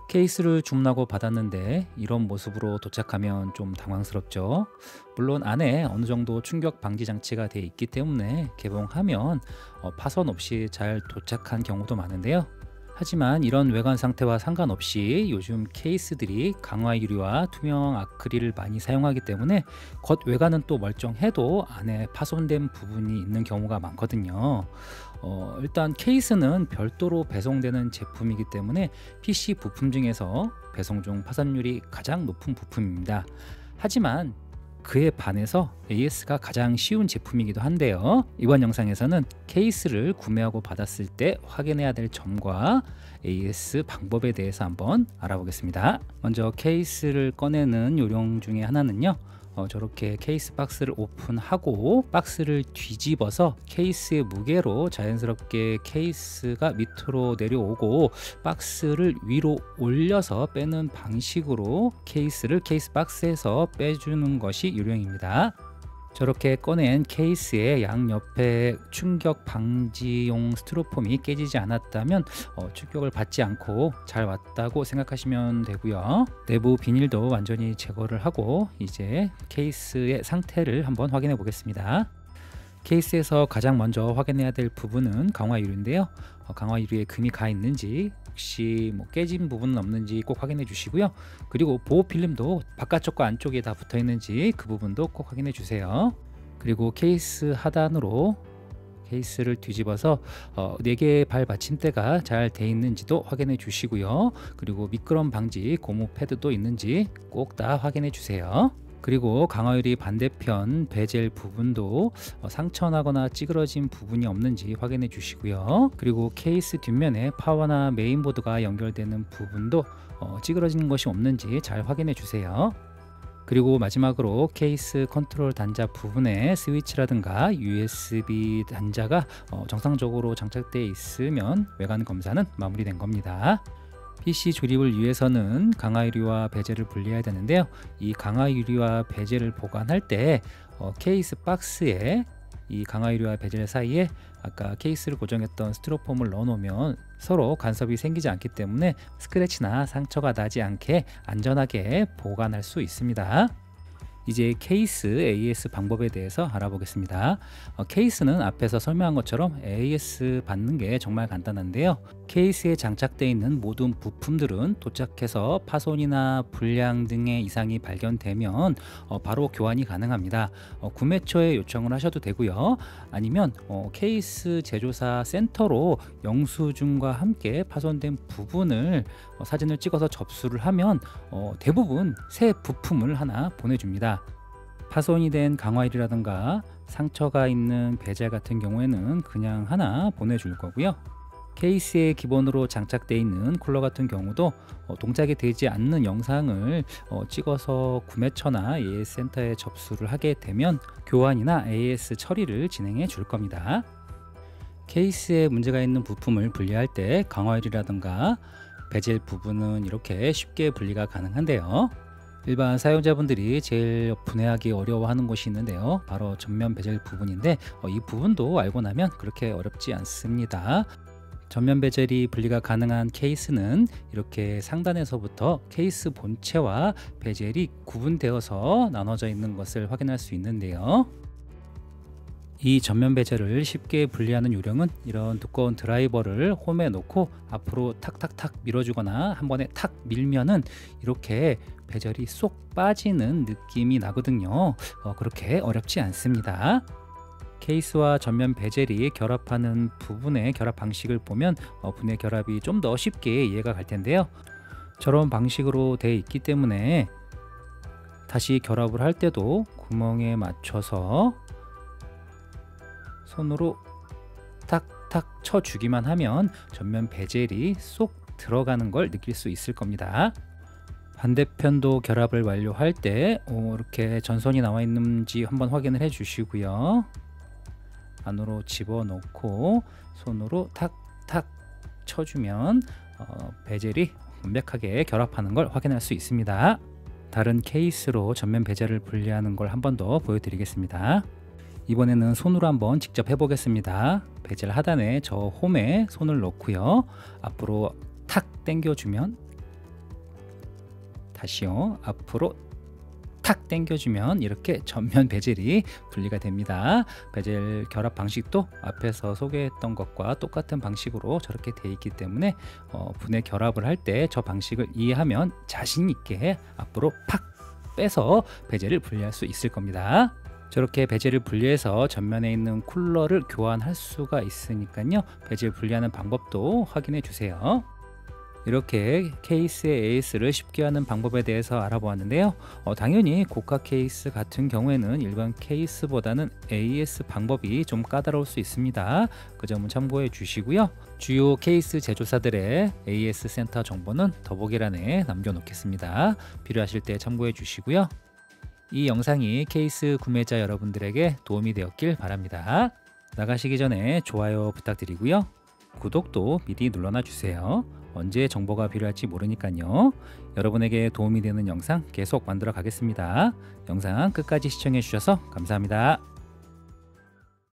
케이스를 주문하고 받았는데 이런 모습으로 도착하면 좀 당황스럽죠. 물론 안에 어느 정도 충격 방지 장치가 되어 있기 때문에 개봉하면 파손 없이 잘 도착한 경우도 많은데요. 하지만 이런 외관 상태와 상관없이 요즘 케이스들이 강화 유리와 투명 아크릴을 많이 사용하기 때문에 겉 외관은 또 멀쩡해도 안에 파손된 부분이 있는 경우가 많거든요. 일단 케이스는 별도로 배송되는 제품이기 때문에 PC 부품 중에서 배송 중 파손율이 가장 높은 부품입니다. 하지만 그에 반해서 AS가 가장 쉬운 제품이기도 한데요. 이번 영상에서는 케이스를 구매하고 받았을 때 확인해야 될 점과 AS 방법에 대해서 한번 알아보겠습니다. 먼저 케이스를 꺼내는 요령 중에 하나는요, 저렇게 케이스 박스를 오픈하고 박스를 뒤집어서 케이스의 무게로 자연스럽게 케이스가 밑으로 내려오고 박스를 위로 올려서 빼는 방식으로 케이스를 케이스 박스에서 빼주는 것이 요령입니다. 저렇게 꺼낸 케이스의 양옆에 충격 방지용 스티로폼이 깨지지 않았다면 충격을 받지 않고 잘 왔다고 생각하시면 되고요. 내부 비닐도 완전히 제거를 하고 이제 케이스의 상태를 한번 확인해 보겠습니다. 케이스에서 가장 먼저 확인해야 될 부분은 강화 유리인데요. 강화 유리에 금이 가 있는지 혹시 깨진 부분은 없는지 꼭 확인해 주시고요. 그리고 보호 필름도 바깥쪽과 안쪽에 다 붙어 있는지 그 부분도 꼭 확인해 주세요. 그리고 케이스 하단으로 케이스를 뒤집어서 4개의 발 받침대가 잘 돼 있는지도 확인해 주시고요. 그리고 미끄럼 방지 고무 패드도 있는지 꼭 다 확인해 주세요. 그리고 강화유리 반대편 베젤 부분도 상처나거나 찌그러진 부분이 없는지 확인해 주시고요. 그리고 케이스 뒷면에 파워나 메인보드가 연결되는 부분도 찌그러진 것이 없는지 잘 확인해 주세요. 그리고 마지막으로 케이스 컨트롤 단자 부분에 스위치라든가 USB 단자가 정상적으로 장착되어 있으면 외관 검사는 마무리된 겁니다. PC 조립을 위해서는 강화 유리와 베젤을 분리해야 되는데요. 이 강화 유리와 베젤을 보관할 때 케이스 박스에 이 강화 유리와 베젤 사이에 아까 케이스를 고정했던 스티로폼을 넣어 놓으면 서로 간섭이 생기지 않기 때문에 스크래치나 상처가 나지 않게 안전하게 보관할 수 있습니다. 이제 케이스 AS 방법에 대해서 알아보겠습니다. 케이스는 앞에서 설명한 것처럼 AS 받는 게 정말 간단한데요. 케이스에 장착되어 있는 모든 부품들은 도착해서 파손이나 불량 등의 이상이 발견되면 바로 교환이 가능합니다. 구매 초에 요청을 하셔도 되고요. 아니면 케이스 제조사 센터로 영수증과 함께 파손된 부분을 사진을 찍어서 접수를 하면 대부분 새 부품을 하나 보내줍니다. 파손이 된 강화유리라든가 상처가 있는 베젤 같은 경우에는 그냥 하나 보내줄 거고요. 케이스에 기본으로 장착되어 있는 쿨러 같은 경우도 동작이 되지 않는 영상을 찍어서 구매처나 AS 센터에 접수를 하게 되면 교환이나 AS 처리를 진행해 줄 겁니다. 케이스에 문제가 있는 부품을 분리할 때 강화유리라든가 베젤 부분은 이렇게 쉽게 분리가 가능한데요. 일반 사용자분들이 제일 분해하기 어려워하는 곳이 있는데요. 바로 전면 베젤 부분인데 이 부분도 알고 나면 그렇게 어렵지 않습니다. 전면 베젤이 분리가 가능한 케이스는 이렇게 상단에서부터 케이스 본체와 베젤이 구분되어서 나눠져 있는 것을 확인할 수 있는데요. 이 전면 베젤을 쉽게 분리하는 요령은 이런 두꺼운 드라이버를 홈에 놓고 앞으로 탁탁탁 밀어주거나 한 번에 탁 밀면은 이렇게 베젤이 쏙 빠지는 느낌이 나거든요. 그렇게 어렵지 않습니다. 케이스와 전면 베젤이 결합하는 부분의 결합 방식을 보면 분해 결합이 좀 더 쉽게 이해가 갈 텐데요. 저런 방식으로 되어 있기 때문에 다시 결합을 할 때도 구멍에 맞춰서 손으로 탁탁 쳐주기만 하면 전면 베젤이 쏙 들어가는 걸 느낄 수 있을 겁니다. 반대편도 결합을 완료할 때 이렇게 전선이 나와 있는지 한번 확인을 해 주시고요. 안으로 집어넣고 손으로 탁탁 쳐주면 베젤이 완벽하게 결합하는 걸 확인할 수 있습니다. 다른 케이스로 전면 베젤을 분리하는 걸 한 번 더 보여드리겠습니다. 이번에는 손으로 한번 직접 해보겠습니다. 베젤 하단에 저 홈에 손을 넣고요. 앞으로 탁 당겨주면 다시요. 앞으로 탁 당겨주면 이렇게 전면 베젤이 분리가 됩니다. 베젤 결합 방식도 앞에서 소개했던 것과 똑같은 방식으로 저렇게 돼 있기 때문에 분해 결합을 할 때 저 방식을 이해하면 자신 있게 앞으로 팍 빼서 베젤을 분리할 수 있을 겁니다. 저렇게 베젤을 분리해서 전면에 있는 쿨러를 교환할 수가 있으니까요. 베젤 분리하는 방법도 확인해 주세요. 이렇게 케이스의 AS를 쉽게 하는 방법에 대해서 알아보았는데요. 당연히 고가 케이스 같은 경우에는 일반 케이스보다는 AS 방법이 좀 까다로울 수 있습니다. 그 점은 참고해 주시고요. 주요 케이스 제조사들의 AS 센터 정보는 더보기란에 남겨놓겠습니다. 필요하실 때 참고해 주시고요. 이 영상이 케이스 구매자 여러분들에게 도움이 되었길 바랍니다. 나가시기 전에 좋아요 부탁드리고요. 구독도 미리 눌러놔 주세요. 언제 정보가 필요할지 모르니까요. 여러분에게 도움이 되는 영상 계속 만들어 가겠습니다. 영상 끝까지 시청해 주셔서 감사합니다.